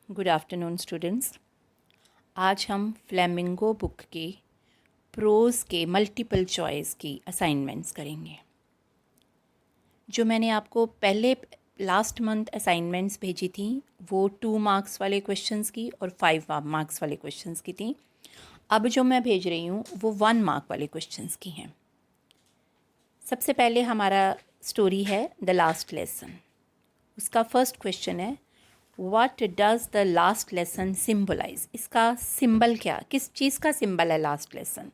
Good afternoon students. आज हम flamingo book के प्रोज के मल्टीपल चॉइस की असाइनमेंट्स करेंगे। जो मैंने आपको पहले लास्ट मंथ असाइनमेंट्स भेजी थी वो 2 मार्क्स वाले क्वेश्चंस की और 5 मार्क्स वाले क्वेश्चंस की थी। अब जो मैं भेज रही हूँ वो 1 मार्क वाले क्वेश्चंस की हैं। सबसे पहले हमारा स्टोरी है द लास्ट लेसन। उसका फर्स्ट क्वेश्चन है What does the last lesson symbolize? इसका सिंबल क्या, किस चीज़ का सिंबल है लास्ट लेसन?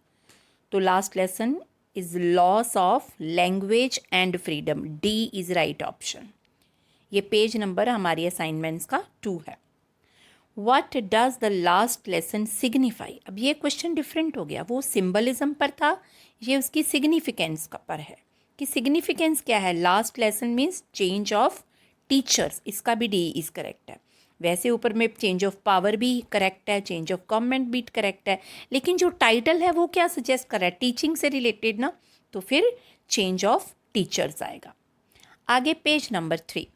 तो last lesson is loss of language and freedom. D is right option. ये पेज नंबर हमारी असाइनमेंट्स का 2 है। What does the last lesson signify? अब ये क्वेश्चन डिफरेंट हो गया, वो सिंबलिज्म पर था, ये उसकी सिग्निफिकेंस का पर है कि सिग्निफिकेंस क्या है। Last lesson means change of teachers, इसका भी डी इज़ करेक्ट है। वैसे ऊपर में चेंज ऑफ पावर भी करेक्ट है, चेंज ऑफ गवर्नमेंट भी करेक्ट है, लेकिन जो टाइटल है वो क्या सजेस्ट कर रहा है, टीचिंग से रिलेटेड ना, तो फिर चेंज ऑफ टीचर्स आएगा। आगे page number 3,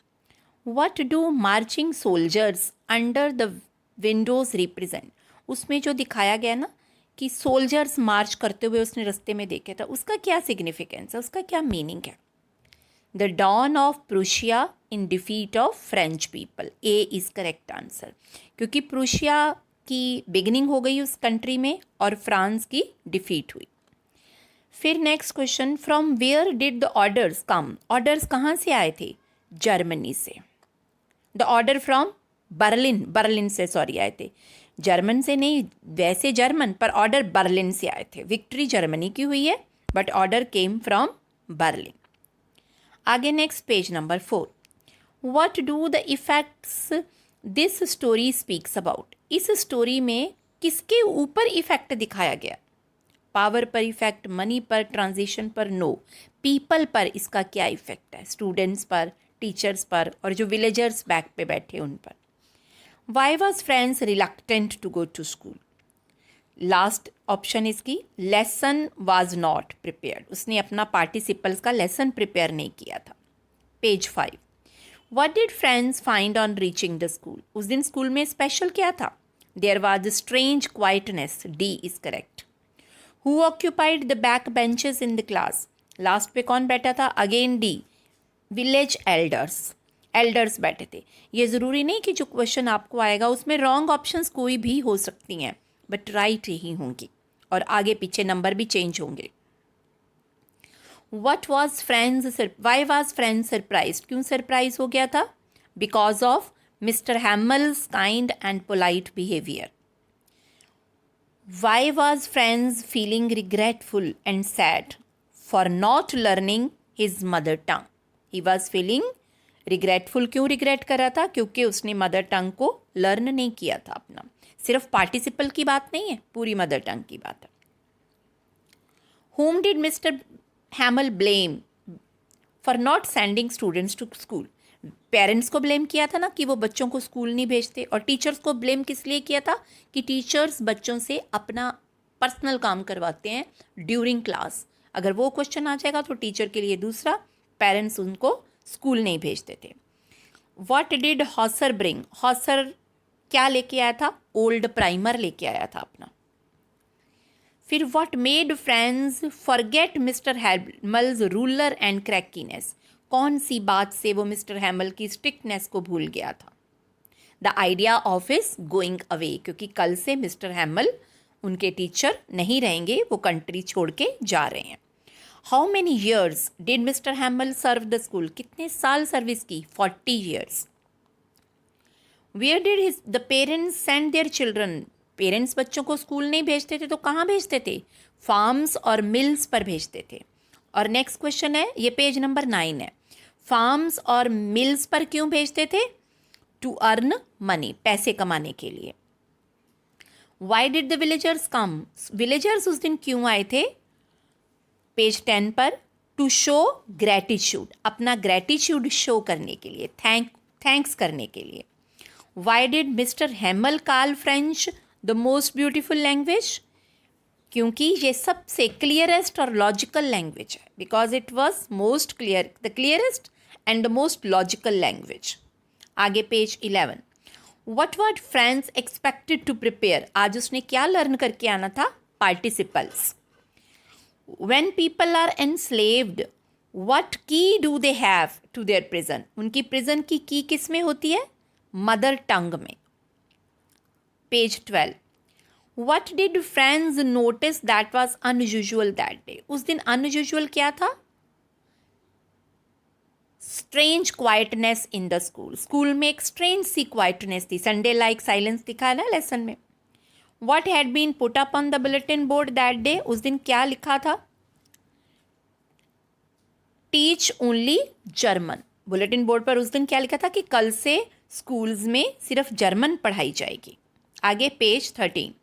what do marching soldiers under the Windows represent? उसमें जो दिखाया गया ना कि सोल्जर्स मार्च करते हुए उसने रास्ते में देखे था, उसका क्या सिग्निफिकेंस है, उसका क्या मीनिंग है? The dawn of Prussia in defeat of French people. A is correct answer, क्योंकि प्रूशिया की बिगिनिंग हो गई उस कंट्री में और फ्रांस की डिफीट हुई। फिर next question, from where did the orders come? Orders कहाँ से आए थे? जर्मनी से। द ऑर्डर फ्रॉम बर्लिन से आए थे, जर्मन से नहीं, वैसे जर्मन पर ऑर्डर बर्लिन से आए थे। विक्ट्री जर्मनी की हुई है but order came from Berlin. आगे next page number 4, what do the effects this story speaks about? इस स्टोरी में किसके ऊपर इफेक्ट दिखाया गया? पावर पर इफेक्ट, मनी पर, ट्रांजिशन पर? नो, पीपल पर इसका क्या इफेक्ट है? स्टूडेंट्स पर, टीचर्स पर और जो विलेजर्स बैक पे बैठे उन पर। Why was Franz reluctant to go to school? Last option इसकी लेसन वाज नॉट प्रिपेयर्ड, उसने अपना पार्टिसिपल्स का लेसन प्रिपेयर नहीं किया था। Page 5, what did Franz find on reaching the school? उस दिन स्कूल में स्पेशल क्या था? There was strange quietness. D is correct. Who occupied the back benches in the class? Last पे कौन बैठा था? अगेन डी, विलेज एल्डर्स बैठे थे। ये ज़रूरी नहीं कि जो क्वेश्चन आपको आएगा उसमें रॉन्ग ऑप्शंस कोई भी हो सकती हैं, बट राइट ही होंगी और आगे पीछे नंबर भी चेंज होंगे। What was friends? Why was friends surprised? क्यों सरप्राइज हो गया था? Because of Mr. Hamill's kind and polite behavior. Why was friends feeling regretful and sad for not learning his mother tongue? He was feeling regretful. क्यों regret कर रहा था? क्योंकि उसने मदर टंग को लर्न नहीं किया था अपना। सिर्फ पार्टिसिपल की बात नहीं है, पूरी मदर टंग की बात है। Whom did Mr. Hamill blame for not sending students to school? Parents को ब्लेम किया था ना कि वो बच्चों को स्कूल नहीं भेजते, और टीचर्स को ब्लेम किस लिए किया था कि टीचर्स बच्चों से अपना पर्सनल काम करवाते हैं ड्यूरिंग क्लास। अगर वो क्वेश्चन आ जाएगा तो टीचर के लिए दूसरा, पेरेंट्स उनको स्कूल नहीं भेजते थे। What did Hauser bring? Hauser क्या लेके आया था? ओल्ड प्राइमर लेके आया था अपना। फिर what made friends forget mister Hamel's ruler and crankiness? कौन सी बात से वो मिस्टर हैमल की स्ट्रिक्टनेस को भूल गया था? The idea of is going away, क्योंकि कल से मिस्टर हैमल उनके टीचर नहीं रहेंगे, वो कंट्री छोड़ के जा रहे हैं। How many years did Mr Hamel serve the school? कितने साल सर्विस की? 40 years. Where did the parents send their children? Parents बच्चों को स्कूल नहीं भेजते थे तो कहाँ भेजते थे? फार्म्स और मिल्स पर भेजते थे। और नेक्स्ट क्वेश्चन है, ये पेज नंबर 9 है, फार्म्स और मिल्स पर क्यों भेजते थे? टू अर्न मनी, पैसे कमाने के लिए। Why did the villagers come? Villagers उस दिन क्यों आए थे? पेज 10 पर, टू शो ग्रेटिट्यूड, अपना ग्रेटिट्यूड शो करने के लिए, थैंक्स करने के लिए। Why did Mr हैमल call French the most beautiful language? क्योंकि ये सबसे क्लियरेस्ट और लॉजिकल लैंग्वेज है, because it was most clear, the clearest and the most logical language. आगे page 11, What were friends expected to prepare? आज उसने क्या learn करके आना था? Participles. When people are enslaved, what key do they have to their prison? उनकी prison की key किस में होती है? Mother tongue में. Page 12. What did friends notice that was unusual that day? उस दिन unusual क्या था? Strange quietness in the school. School में एक strange सी quietness थी. Sunday like silence दिखा है ना lesson में. What had been put up on the bulletin board that day? उस दिन क्या लिखा था? Teach only German. Bulletin board पर उस दिन क्या लिखा था कि कल से स्कूल्स में सिर्फ जर्मन पढ़ाई जाएगी. आगे page 13.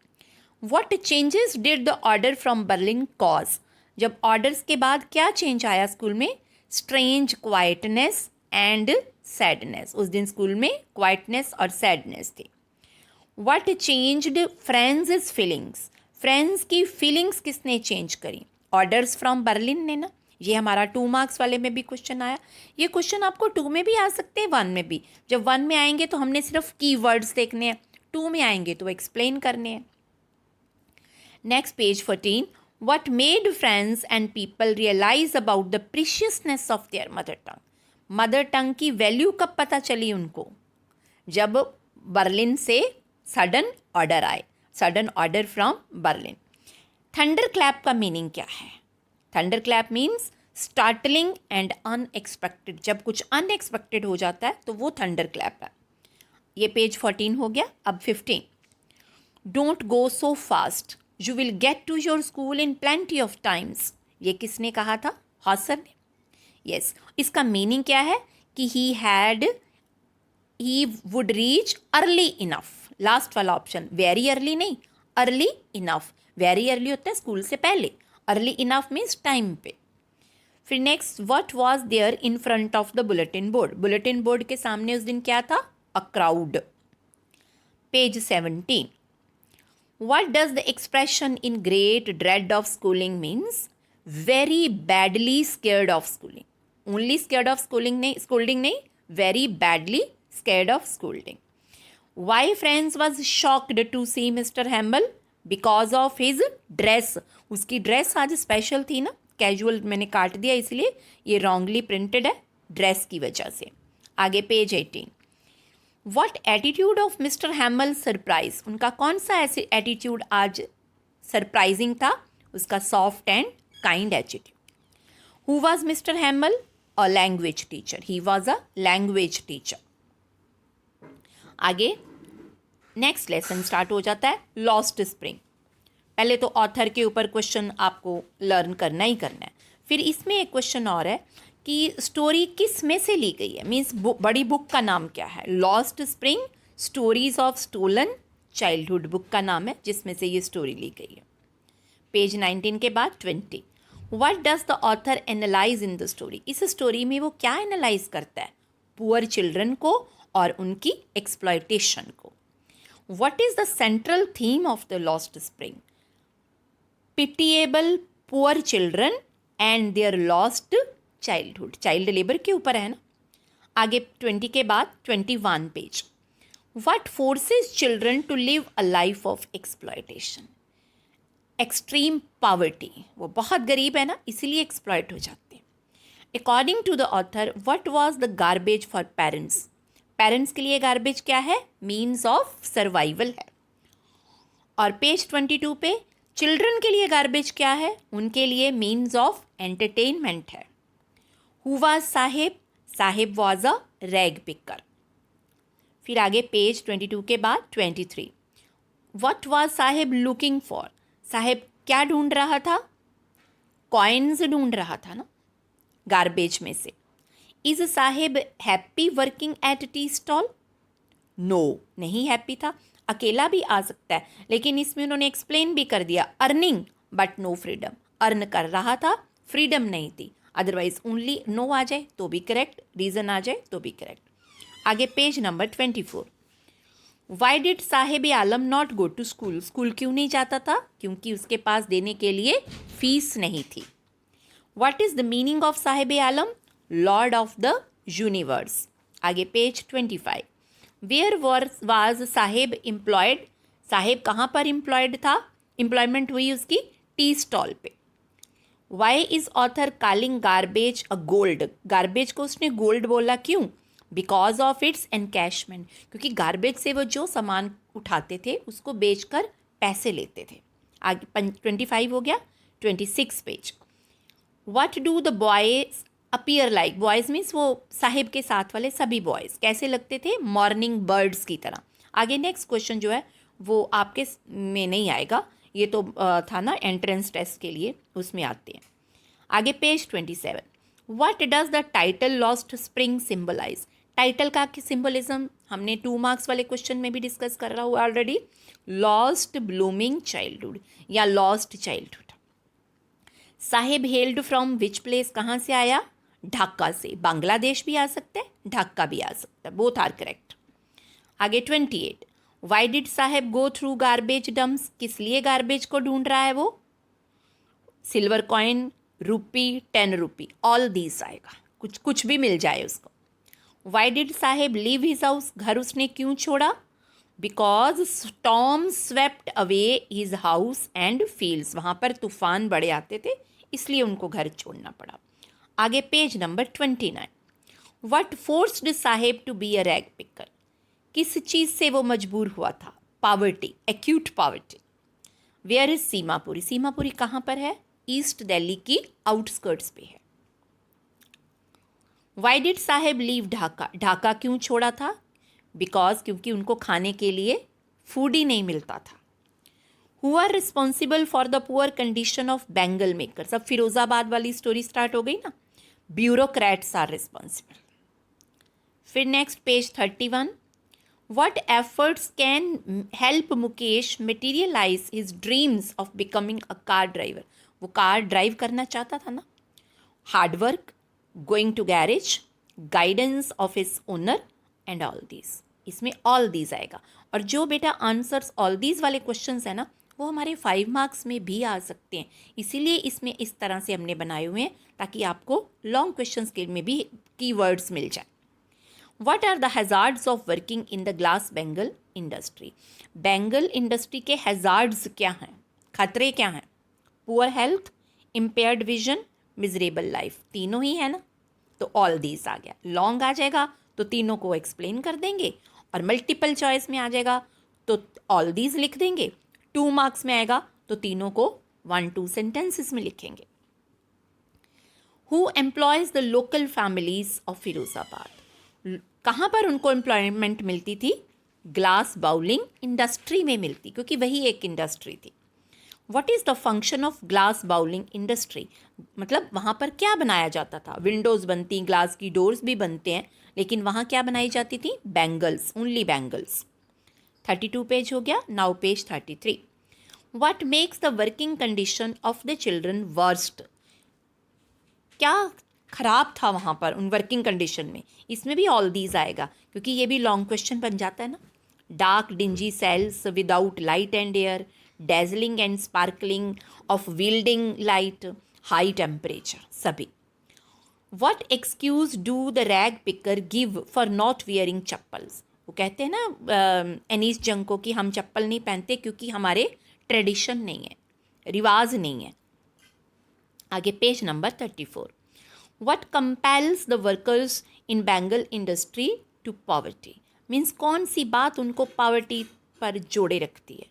What changes did the order from Berlin cause? जब ऑर्डर्स के बाद क्या चेंज आया स्कूल में? Strange quietness and sadness. उस दिन स्कूल में क्वाइटनेस और सैडनेस थी. What changed friends feelings? Friends की फीलिंग्स किसने चेंज करी? ऑर्डर्स फ्रॉम बर्लिन ने ना. ये हमारा 2 मार्क्स वाले में भी क्वेश्चन आया. ये क्वेश्चन आपको 2 में भी आ सकते हैं, 1 में भी. जब 1 में आएंगे तो हमने सिर्फ कीवर्ड्स देखने हैं, 2 में आएंगे तो एक्सप्लेन करने हैं. Next page 14. What made friends and people realize about the preciousness of their mother tongue? Mother tongue की वैल्यू कब पता चली उनको? जब बर्लिन से सडन ऑर्डर आए. Sudden order from Berlin. Thunder clap का मीनिंग क्या है? Thunder clap means startling and unexpected. जब कुछ अनएक्सपेक्टेड हो जाता है तो वो थंडर क्लैप है. ये पेज 14 हो गया. अब 15. Don't go so fast, you will get to your school in plenty of times. ये किसने कहा था? हॉसर ने. यस. इसका मीनिंग क्या है कि he would reach early enough. Last वाला ऑप्शन. वेरी अर्ली नहीं, अर्ली इनफ. वेरी अर्ली होता है स्कूल से पहले, अर्ली इनफ मीन्स टाइम पे. फिर next, what was there in front of the bulletin board? Bulletin board के सामने उस दिन क्या था? A crowd. Page 17. What does the expression in great dread of schooling means? Very badly scared of schooling. Only scared of scolding नहीं, very badly scared of scolding. Why friends was shocked to see Mr. Hamill? Because of his dress. उसकी dress आज special थी ना, casual मैंने काट दिया इसलिए ये रॉन्गली प्रिंटेड है, ड्रेस की वजह से. आगे page 18. What attitude of Mr. Hamill surprise? उनका कौन सा ऐसे एटीट्यूड आज सरप्राइजिंग था? उसका soft and kind attitude. Who was Mr. Hamill? A language teacher. He was a language teacher. आगे नेक्स्ट लेसन स्टार्ट हो जाता है, लॉस्ट स्प्रिंग. पहले तो ऑथर के ऊपर क्वेश्चन आपको लर्न करना ही करना है. फिर इसमें एक क्वेश्चन और है कि स्टोरी किस में से ली गई है, मीन्स बड़ी बुक का नाम क्या है? Lost spring stories of stolen childhood book का नाम है जिसमें से ये स्टोरी ली गई है. पेज 19 के बाद 20. What does the author analyse in the story? इस स्टोरी में वो क्या एनालाइज करता है? पुअर चिल्ड्रन को और उनकी एक्सप्लॉयटेशन को. What is the central theme of the lost spring? Pitiable poor children and their lost childhood. Child labour के ऊपर है ना. आगे 20 के बाद 21 page. What forces children to live a life of exploitation? Extreme poverty. वो बहुत गरीब है ना, इसीलिए एक्सप्लॉयट हो जाते हैं. According to the author, what was the garbage for parents? Parents के लिए गार्बेज क्या है? मीन्स ऑफ सर्वाइवल है. और पेज 22 पे चिल्ड्रन के लिए गार्बेज क्या है? उनके लिए मीन्स ऑफ एंटरटेनमेंट है. Who was Saheb? Saheb was a rag picker. फिर आगे पेज 22 के बाद 23. What was Saheb looking for? Saheb क्या ढूंढ रहा था? कॉइन्स ढूंढ रहा था ना गार्बेज में से. Is Saheb happy working at tea stall? No, नहीं हैप्पी था. अकेला भी आ सकता है, लेकिन इसमें उन्होंने एक्सप्लेन भी कर दिया. Earning but no freedom. Earn कर रहा था, फ्रीडम नहीं थी. अदरवाइज ओनली नो आ जाए तो भी करेक्ट, रीज़न आ जाए तो भी करेक्ट. आगे page number 24. Why did Saheb Alam not go to school? School क्यों नहीं जाता था? क्योंकि उसके पास देने के लिए फीस नहीं थी. What is the meaning of Saheb Alam? Lord of the universe. आगे page 25. Where was Saheb employed, Saheb कहाँ पर एम्प्लॉयड था, एम्प्लॉयमेंट हुई उसकी टी स्टॉल पे। Why is author calling garbage a gold, garbage को उसने गोल्ड बोला क्यों, बिकॉज ऑफ इट्स एनकैशमेंट, क्योंकि गार्बेज से वो जो सामान उठाते थे उसको बेचकर पैसे लेते थे। आगे 25 हो गया। 26 page. What do the boys appear like, boys means वो साहिब के साथ वाले सभी बॉयज़ कैसे लगते थे, मॉर्निंग बर्ड्स की तरह। आगे नेक्स्ट क्वेश्चन जो है वो आपके में नहीं आएगा, ये तो था ना एंट्रेंस टेस्ट के लिए, उसमें आते हैं। आगे page 27। What does the title lost spring symbolise, title का सिंबलिज्म हमने 2 मार्क्स वाले क्वेश्चन में भी डिस्कस कर रहा हुआ ऑलरेडी। लॉस्ट ब्लूमिंग चाइल्डहुड या lost childhood. Sahib held from which place, कहाँ से आया, ढाका से, बांग्लादेश भी आ सकता है, ढाका भी आ सकता है, बोथ आर करेक्ट। आगे 28। Why did Saheb go through garbage dumps, किस लिए गार्बेज को ढूंढ रहा है वो, silver coin, rupee, 10 rupee, all these आएगा, कुछ कुछ भी मिल जाए उसको। Why did Saheb leave his house, घर उसने क्यों छोड़ा, because storm swept away his house and fields, वहाँ पर तूफान बड़े आते थे इसलिए उनको घर छोड़ना पड़ा। आगे page number 29। What forced Saheb to be a rag picker, किस चीज़ से वो मजबूर हुआ था, poverty, acute poverty. Where is Seemapuri, Seemapuri कहाँ पर है, ईस्ट दिल्ली की आउटस्कर्ट्स पे है। Why did Saheb leave Dhaka, Dhaka क्यों छोड़ा था, बिकॉज क्योंकि उनको खाने के लिए फूड ही नहीं मिलता था। Who are responsible for the poor condition of bangle makers, अब फिरोजाबाद वाली स्टोरी स्टार्ट हो गई ना, ब्यूरोक्रेट्स आर रिस्पॉन्सिबल। फिर next page 31। What efforts can help Mukesh materialise his dreams of becoming a car driver, वो कार ड्राइव करना चाहता था ना। Hard work, going to garage, guidance of his owner and all these, इसमें ऑल दीज आएगा। और जो बेटा आंसर्स ऑल दीज वाले क्वेश्चंस है ना वो हमारे 5 मार्क्स में भी आ सकते हैं, इसीलिए इसमें इस तरह से हमने बनाए हुए हैं ताकि आपको लॉन्ग क्वेश्चंस के में भी कीवर्ड्स मिल जाए। What are the hazards of working in the glass bangle industry, bangle industry के हैजार्ड्स क्या हैं, खतरे क्या हैं, poor health, impaired vision, miserable life, तीनों ही है ना, तो ऑल दीज आ गया। लॉन्ग आ जाएगा तो तीनों को एक्सप्लेन कर देंगे, और मल्टीपल चॉइस में आ जाएगा तो ऑल दीज लिख देंगे। 2 मार्क्स में आएगा तो तीनों को 1-2 सेंटेंसेस में लिखेंगे। Who employees the local families of Firozabad, कहाँ पर उनको एम्प्लॉयमेंट मिलती थी, ग्लास बाउलिंग इंडस्ट्री में मिलती, क्योंकि वही एक इंडस्ट्री थी। What is the function of glass blowing industry, मतलब वहाँ पर क्या बनाया जाता था, विंडोज़ बनती, ग्लास की डोर्स भी बनते हैं, लेकिन वहाँ क्या बनाई जाती थी, बैंगल्स, ओनली बैंगल्स। 32 पेज हो गया। Now page 33। What makes the working condition of the children worst, क्या खराब था वहाँ पर उन वर्किंग कंडीशन में, इसमें भी ऑल दीज आएगा क्योंकि ये भी लॉन्ग क्वेश्चन बन जाता है ना। Dark dingy cells without light and air, dazzling and sparkling of welding light, high temperature, सभी। What excuse do the rag picker give for not wearing chappals, वो कहते हैं ना एनीस जंग को कि हम चप्पल नहीं पहनते क्योंकि हमारे ट्रेडिशन नहीं है, रिवाज नहीं है। आगे page number 34। What compels the workers in bangle industry to poverty, means कौन सी बात उनको पॉवर्टी पर जोड़े रखती है,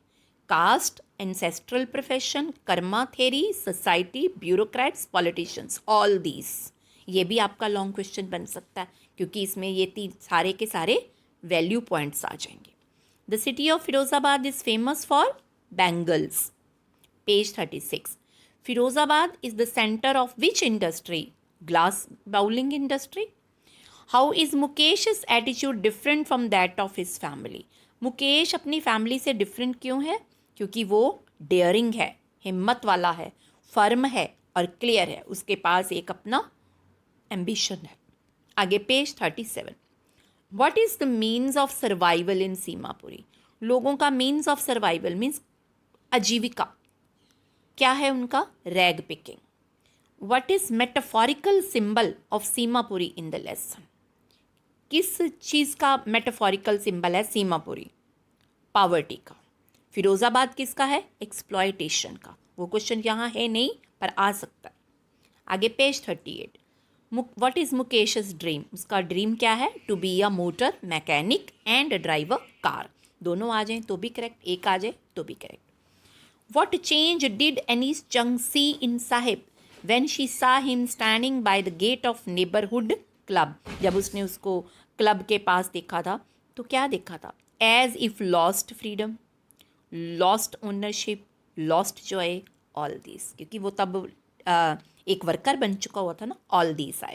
caste, ancestral profession, karma theory, society, bureaucrats, politicians, all these. ये भी आपका लॉन्ग क्वेश्चन बन सकता है क्योंकि इसमें ये 3 सारे के सारे वैल्यू पॉइंट्स आ जाएंगे। The city of Firozabad is famous for bangles. Page 36। Firozabad is the centre of which industry, glass blowing industry. How is Mukesh's attitude different from that of his family, Mukesh अपनी फैमिली से डिफरेंट क्यों है, क्योंकि वो डेयरिंग है, हिम्मत वाला है, फर्म है और क्लियर है, उसके पास एक अपना एम्बिशन है। आगे page 37। What is the means of survival इन सीमापुरी, लोगों का मीन्स ऑफ सर्वाइवल मीन्स आजीविका क्या है उनका, rag picking. What is metaphorical symbol of Seemapuri in the lesson, किस चीज़ का मेटाफोरिकल सिंबल है सीमापुरी? पावर्टी का। फिरोज़ाबाद किसका है? एक्सप्लॉयटेशन का। वो क्वेश्चन यहाँ है नहीं पर आ सकता है। आगे page 38। What is Mukesh's dream? उसका ड्रीम क्या है? To be a motor mechanic and drive a car. दोनों आ जाएं तो भी करेक्ट, एक आ जाए तो भी correct. What change did Anis Chung see in Sahib when she saw him standing by the gate of neighborhood club? जब उसने उसको क्लब के पास देखा था तो क्या देखा था? As if lost freedom, lost ownership, lost joy, all these. क्योंकि वो तब एक वर्कर बन चुका हुआ था ना, all these आए।